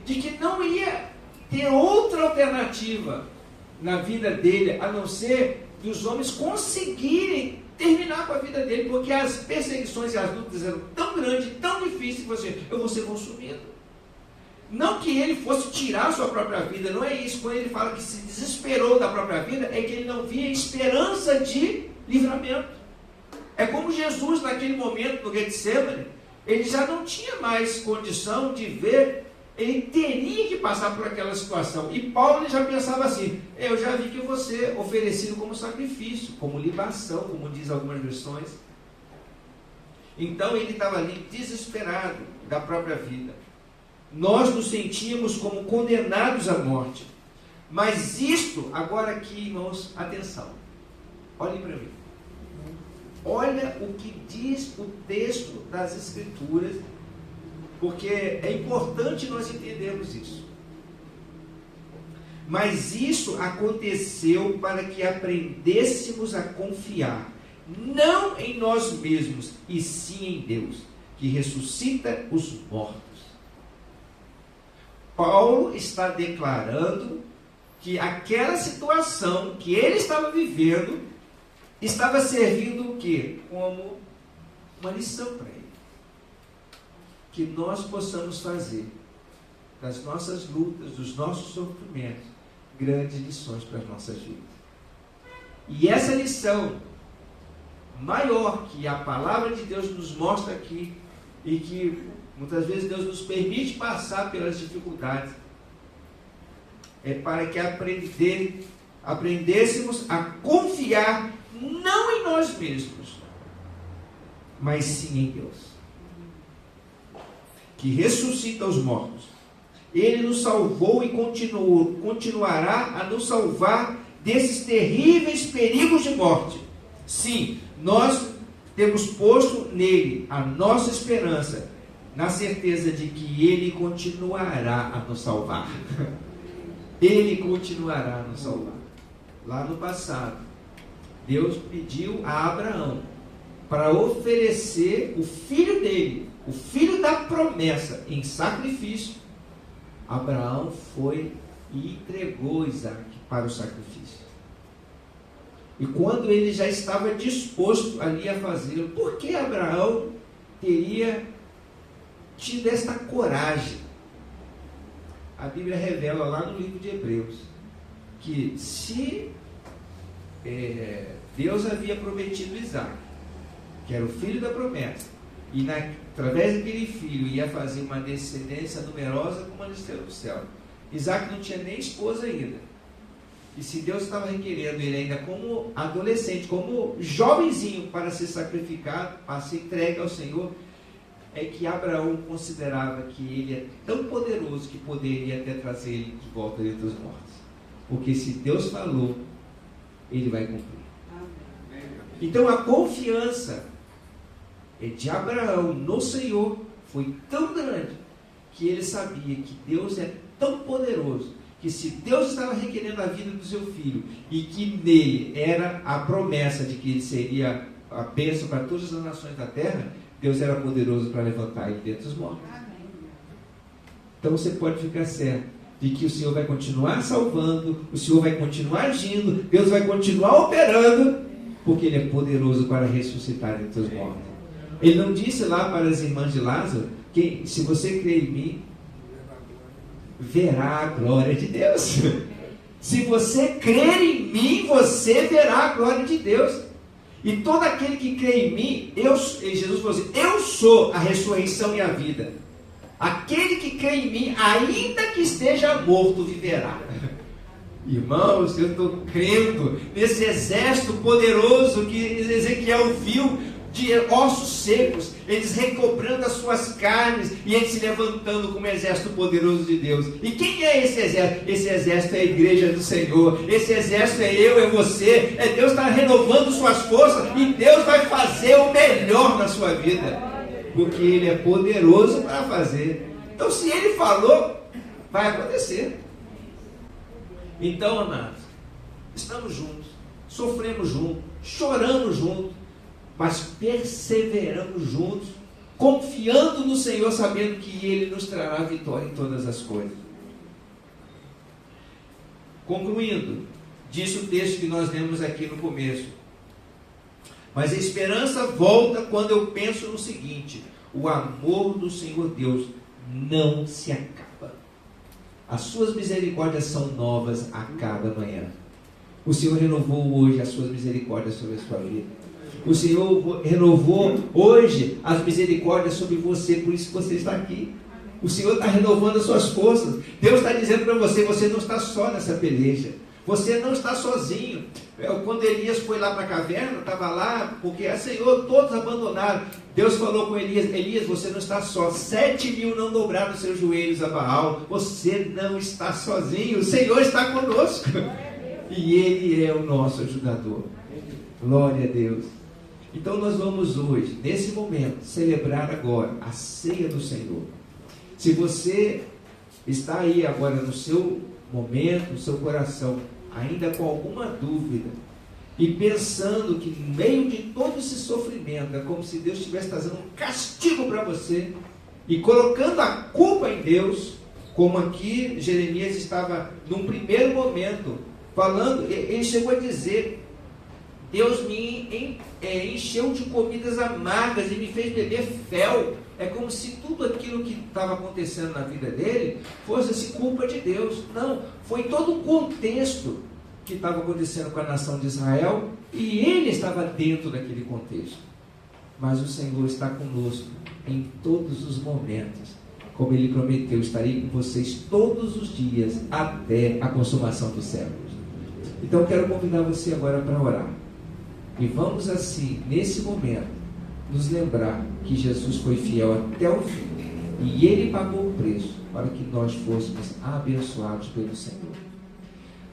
que não ia ter outra alternativa na vida dele, a não ser que os homens conseguirem terminar com a vida dele, porque as perseguições e as lutas eram tão grandes, tão difíceis, que eu vou ser consumido. Não que ele fosse tirar a sua própria vida, não é isso. Quando ele fala que se desesperou da própria vida, é que ele não via esperança de livramento. É como Jesus naquele momento no Getsemane, ele já não tinha mais condição de ver, ele teria que passar por aquela situação. E Paulo ele já pensava assim: eu já vi que eu vou ser oferecido como sacrifício, como libação, como diz algumas versões. Então ele estava ali desesperado da própria vida. Nós nos sentíamos como condenados à morte. Mas isto, agora aqui, irmãos, atenção. Olhem para mim. Olha o que diz o texto das Escrituras, porque é importante nós entendermos isso. Mas isso aconteceu para que aprendêssemos a confiar, não em nós mesmos, e sim em Deus, que ressuscita os mortos. Paulo está declarando que aquela situação que ele estava vivendo estava servindo o quê? Como uma lição para ele. Que nós possamos fazer das nossas lutas, dos nossos sofrimentos, grandes lições para as nossas vidas. E essa lição maior que a palavra de Deus nos mostra aqui, e que muitas vezes Deus nos permite passar pelas dificuldades, é para que aprendêssemos a confiar não em nós mesmos, mas sim em Deus, que ressuscita os mortos. Ele nos salvou e continuará a nos salvar desses terríveis perigos de morte. Sim, nós temos posto nele a nossa esperança, na certeza de que Ele continuará a nos salvar. Ele continuará a nos salvar. Lá no passado, Deus pediu a Abraão para oferecer o filho dele, o filho da promessa, em sacrifício. Abraão foi e entregou Isaac para o sacrifício. E quando ele já estava disposto ali a fazê-lo, por que Abraão teria tido esta coragem? A Bíblia revela lá no livro de Hebreus que se Deus havia prometido Isaac, que era o filho da promessa, e através daquele filho, ia fazer uma descendência numerosa como a estrela do céu. Isaac não tinha nem esposa ainda. E se Deus estava requerendo ele ainda como adolescente, como jovenzinho, para ser sacrificado, para ser entregue ao Senhor, é que Abraão considerava que ele é tão poderoso que poderia até trazer ele de volta dentre os mortos. Porque se Deus falou, ele vai cumprir. Então a confiança de Abraão no Senhor foi tão grande que ele sabia que Deus é tão poderoso que se Deus estava requerendo a vida do seu filho e que nele era a promessa de que ele seria a bênção para todas as nações da terra, Deus era poderoso para levantar ele dentre os mortos. Então você pode ficar certo de que o Senhor vai continuar salvando, o Senhor vai continuar agindo, Deus vai continuar operando, porque Ele é poderoso para ressuscitar dentre os mortos. Ele não disse lá para as irmãs de Lázaro que se você crer em mim, verá a glória de Deus. Se você crer em mim, você verá a glória de Deus. E todo aquele que crê em mim, Jesus falou assim, eu sou a ressurreição e a vida. Aquele que crê em mim, ainda que esteja morto, viverá. Irmãos, eu estou crendo nesse exército poderoso que Ezequiel viu, de ossos secos, eles recobrando as suas carnes e eles se levantando como exército poderoso de Deus. E quem é esse exército? Esse exército é a igreja do Senhor. Esse exército é eu, é você. É Deus está renovando suas forças e Deus vai fazer o melhor na sua vida, porque Ele é poderoso para fazer. Então, se Ele falou, vai acontecer. Então, amados, estamos juntos, sofremos juntos, choramos juntos, mas perseveramos juntos, confiando no Senhor, sabendo que Ele nos trará vitória em todas as coisas. Concluindo, disse o texto que nós lemos aqui no começo. Mas a esperança volta quando eu penso no seguinte: o amor do Senhor Deus não se acaba. As suas misericórdias são novas a cada manhã. O Senhor renovou hoje as suas misericórdias sobre a sua vida. O Senhor renovou hoje as misericórdias sobre você, por isso que você está aqui. O Senhor está renovando as suas forças. Deus está dizendo para você, você não está só nessa peleja. Você não está sozinho. Quando Elias foi lá para a caverna, estava lá, porque Senhor, todos abandonaram. Deus falou com Elias, Elias, você não está só. 7.000 não dobraram seus joelhos a Baal. Você não está sozinho. O Senhor está conosco. E Ele é o nosso ajudador. Glória a Deus. Então nós vamos hoje, nesse momento, celebrar agora a ceia do Senhor. Se você está aí agora no seu momento, no seu coração, ainda com alguma dúvida, e pensando que no meio de todo esse sofrimento, é como se Deus estivesse trazendo um castigo para você, e colocando a culpa em Deus, como aqui Jeremias estava num primeiro momento, falando, ele chegou a dizer, Deus me encheu de comidas amargas e me fez beber fel. É como se tudo aquilo que estava acontecendo na vida dele fosse assim, culpa de Deus. Não, foi todo um contexto que estava acontecendo com a nação de Israel e ele estava dentro daquele contexto. Mas o Senhor está conosco em todos os momentos. Como Ele prometeu, estarei com vocês todos os dias até a consumação dos séculos. Então eu quero convidar você agora para orar. E vamos assim, nesse momento, nos lembrar que Jesus foi fiel até o fim. E Ele pagou o preço para que nós fôssemos abençoados pelo Senhor.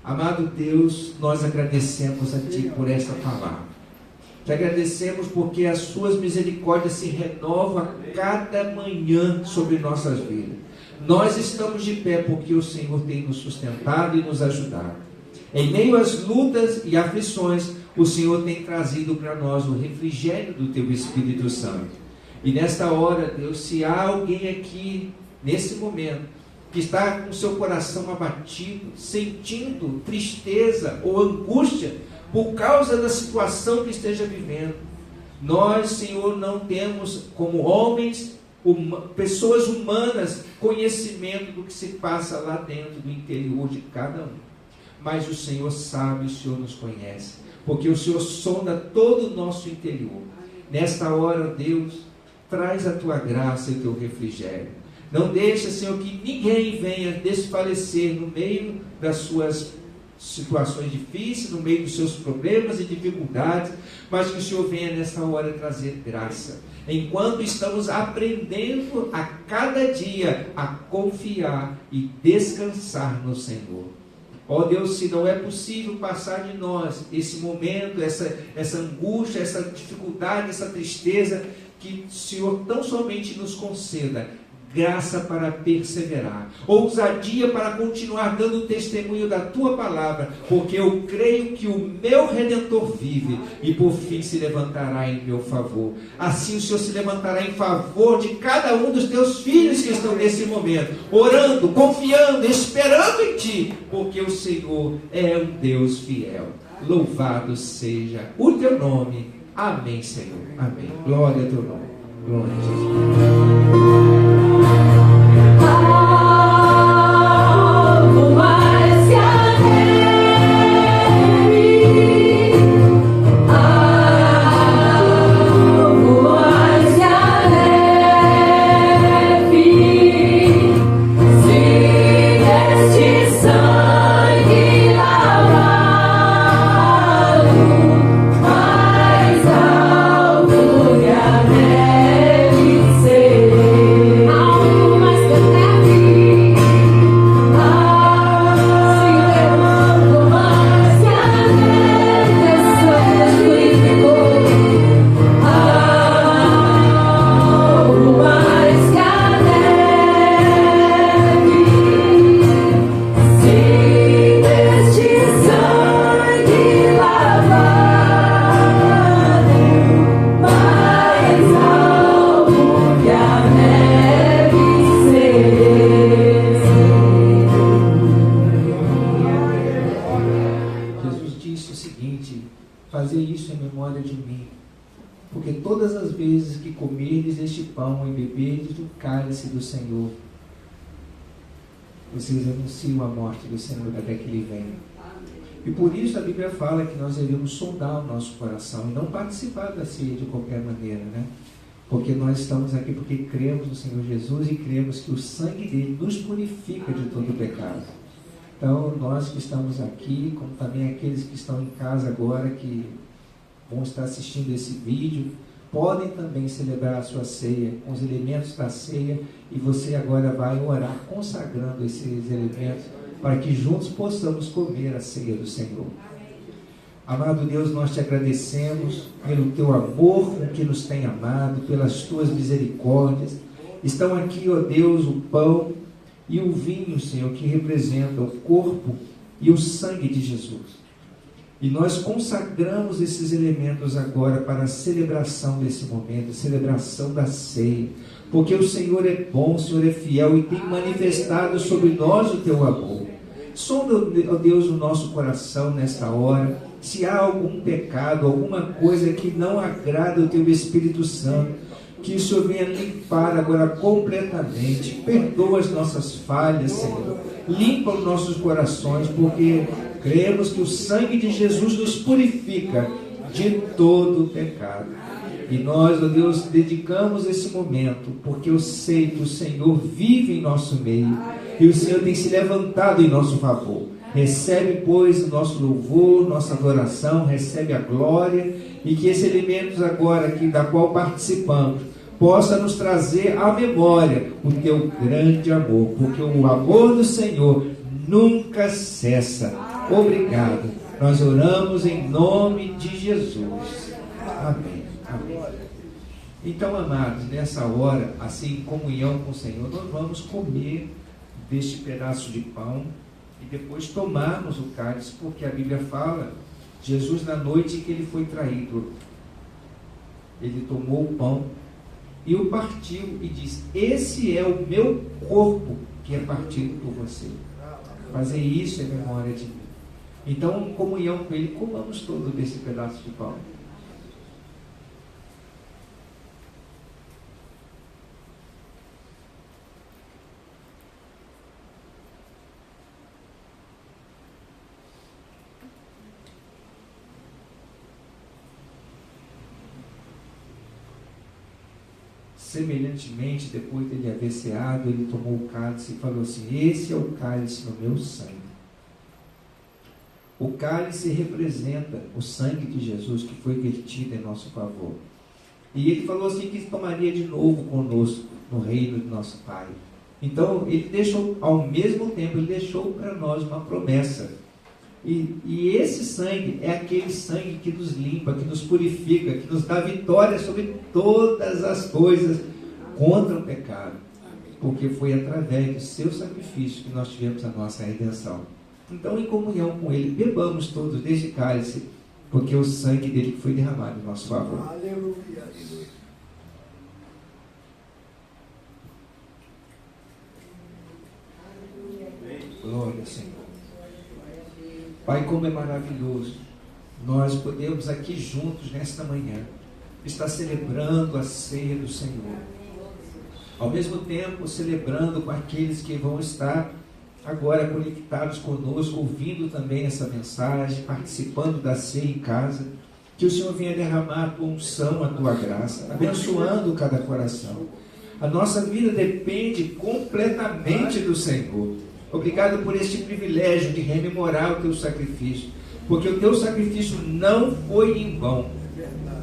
Amado Deus, nós agradecemos a Ti por esta palavra. Te agradecemos porque as Suas misericórdias se renovam a cada manhã sobre nossas vidas. Nós estamos de pé porque o Senhor tem nos sustentado e nos ajudado. Em meio às lutas e aflições, o Senhor tem trazido para nós o refrigério do Teu Espírito Santo. E nesta hora, Deus, se há alguém aqui, nesse momento, que está com seu coração abatido, sentindo tristeza ou angústia por causa da situação que esteja vivendo, nós, Senhor, não temos como homens, pessoas humanas, conhecimento do que se passa lá dentro do interior de cada um. Mas o Senhor sabe, o Senhor nos conhece, porque o Senhor sonda todo o nosso interior. Nesta hora, Deus, traz a tua graça e o teu refrigério. Não deixa, Senhor, que ninguém venha desfalecer no meio das suas situações difíceis, no meio dos seus problemas e dificuldades, mas que o Senhor venha nessa hora trazer graça. Enquanto estamos aprendendo a cada dia a confiar e descansar no Senhor. Ó Deus, se não é possível passar de nós esse momento, essa angústia, essa dificuldade, essa tristeza, que o Senhor tão somente nos conceda graça para perseverar, ousadia para continuar dando testemunho da tua palavra, porque eu creio que o meu Redentor vive e por fim se levantará em meu favor. Assim o Senhor se levantará em favor de cada um dos teus filhos que estão nesse momento, orando, confiando, esperando em ti, porque o Senhor é um Deus fiel. Louvado seja o teu nome. Amém, Senhor. Amém. Glória ao teu nome. Glória a Jesus. Fazer isso em memória de mim, porque todas as vezes que comerdes este pão e beberdes do cálice do Senhor, vocês anunciam a morte do Senhor até que Ele venha. E por isso a Bíblia fala que nós devemos sondar o nosso coração e não participar da ceia de qualquer maneira, né? Porque nós estamos aqui porque cremos no Senhor Jesus e cremos que o sangue dele nos purifica de todo pecado. Então, nós que estamos aqui, como também aqueles que estão em casa agora, que vão estar assistindo esse vídeo, podem também celebrar a sua ceia, com os elementos da ceia, e você agora vai orar, consagrando esses elementos, para que juntos possamos comer a ceia do Senhor. Amado Deus, nós te agradecemos pelo teu amor com que nos tem amado, pelas tuas misericórdias. Estão aqui, ó Deus, o pão e o vinho, Senhor, que representa o corpo e o sangue de Jesus. E nós consagramos esses elementos agora para a celebração desse momento, a celebração da ceia. Porque o Senhor é bom, o Senhor é fiel e tem manifestado sobre nós o teu amor. Sonda, ó Deus, o nosso coração nesta hora. Se há algum pecado, alguma coisa que não agrada o teu Espírito Santo, que o Senhor venha limpar agora completamente. Perdoa as nossas falhas, Senhor. Limpa os nossos corações, porque cremos que o sangue de Jesus nos purifica de todo pecado. E nós, ó Deus, dedicamos esse momento, porque eu sei que o Senhor vive em nosso meio e o Senhor tem se levantado em nosso favor. Recebe, pois, o nosso louvor, nossa adoração, recebe a glória, e que esses elementos agora aqui, da qual participamos, possa nos trazer à memória o teu grande amor, porque o amor do Senhor nunca cessa. Obrigado. Nós oramos em nome de Jesus. Amém. Amém. Então, amados, nessa hora, assim, em comunhão com o Senhor, nós vamos comer deste pedaço de pão e depois tomarmos o cálice, porque a Bíblia fala, Jesus na noite que ele foi traído, ele tomou o pão e o partiu e disse: esse é o meu corpo que é partido por você. Fazer isso é memória de mim. Então, em comunhão com ele, comamos todo desse pedaço de pão. Semelhantemente, depois dele haver ceado, ele tomou o cálice e falou assim: esse é o cálice no meu sangue. O cálice representa o sangue de Jesus que foi vertido em nosso favor. E ele falou assim que tomaria de novo conosco no reino de nosso Pai. Então, ele deixou, ao mesmo tempo, ele deixou para nós uma promessa. E esse sangue é aquele sangue que nos limpa, que nos purifica, que nos dá vitória sobre todas as coisas contra o pecado. Porque foi através do seu sacrifício que nós tivemos a nossa redenção. Então, em comunhão com ele, bebamos todos deste cálice, porque o sangue dele foi derramado em nosso favor. Aleluia. Glória ao Senhor. Pai, como é maravilhoso nós podemos aqui juntos nesta manhã estar celebrando a ceia do Senhor, ao mesmo tempo celebrando com aqueles que vão estar agora conectados conosco, ouvindo também essa mensagem, participando da ceia em casa. Que o Senhor venha derramar a tua unção, a tua graça, abençoando cada coração. A nossa vida depende completamente do Senhor. Obrigado por este privilégio de rememorar o teu sacrifício, porque o teu sacrifício não foi em vão.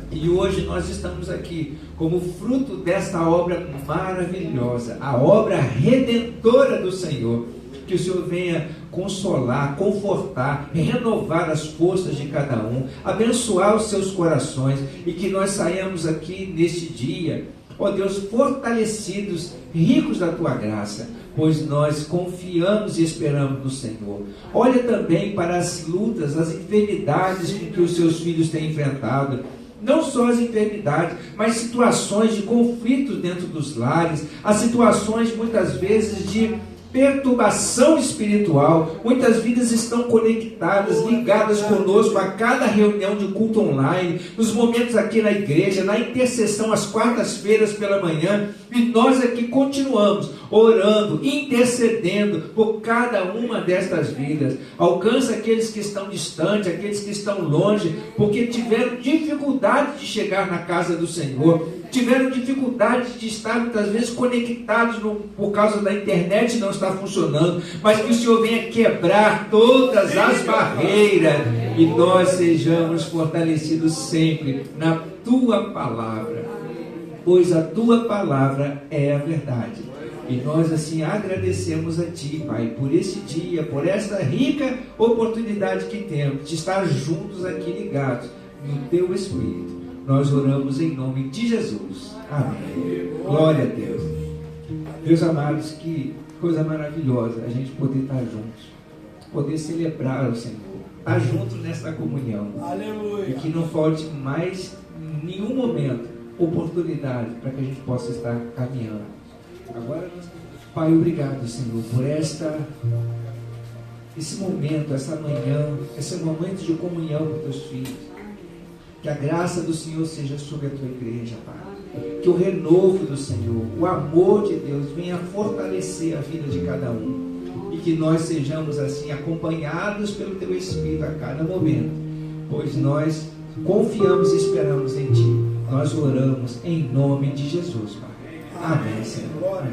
E hoje nós estamos aqui como fruto desta obra maravilhosa, a obra redentora do Senhor. Que o Senhor venha consolar, confortar, renovar as forças de cada um, abençoar os seus corações, e que nós saiamos aqui neste dia, ó Deus, fortalecidos, ricos da tua graça, pois nós confiamos e esperamos no Senhor. Olha também para as lutas, as enfermidades com que os seus filhos têm enfrentado. Não só as enfermidades, mas situações de conflitos dentro dos lares, as situações muitas vezes de perturbação espiritual. Muitas vidas estão conectadas, ligadas conosco a cada reunião de culto online, nos momentos aqui na igreja, na intercessão às quartas-feiras pela manhã, e nós aqui continuamos orando, intercedendo por cada uma destas vidas. Alcança aqueles que estão distantes, aqueles que estão longe, porque tiveram dificuldade de chegar na casa do Senhor, tiveram dificuldade de estar muitas vezes conectados por causa da internet não está funcionando, mas que o Senhor venha quebrar todas as barreiras e nós sejamos fortalecidos sempre na tua palavra, pois a tua palavra é a verdade. E nós assim agradecemos a ti, Pai, por esse dia, por esta rica oportunidade que temos de estar juntos aqui ligados no teu Espírito. Nós oramos em nome de Jesus. Amém. Glória a Deus. Meus amados, que coisa maravilhosa a gente poder estar juntos, poder celebrar o Senhor, estar juntos nessa comunhão. Aleluia. E que não falte mais nenhum momento, oportunidade para que a gente possa estar caminhando. Agora, Pai, obrigado, Senhor, por esse momento, essa manhã, esse momento de comunhão com teus filhos. Que a graça do Senhor seja sobre a tua igreja, Pai. Que o renovo do Senhor, o amor de Deus venha fortalecer a vida de cada um. E que nós sejamos assim acompanhados pelo teu Espírito a cada momento. Pois nós confiamos e esperamos em ti. Nós oramos em nome de Jesus, Pai. Amém, Senhor.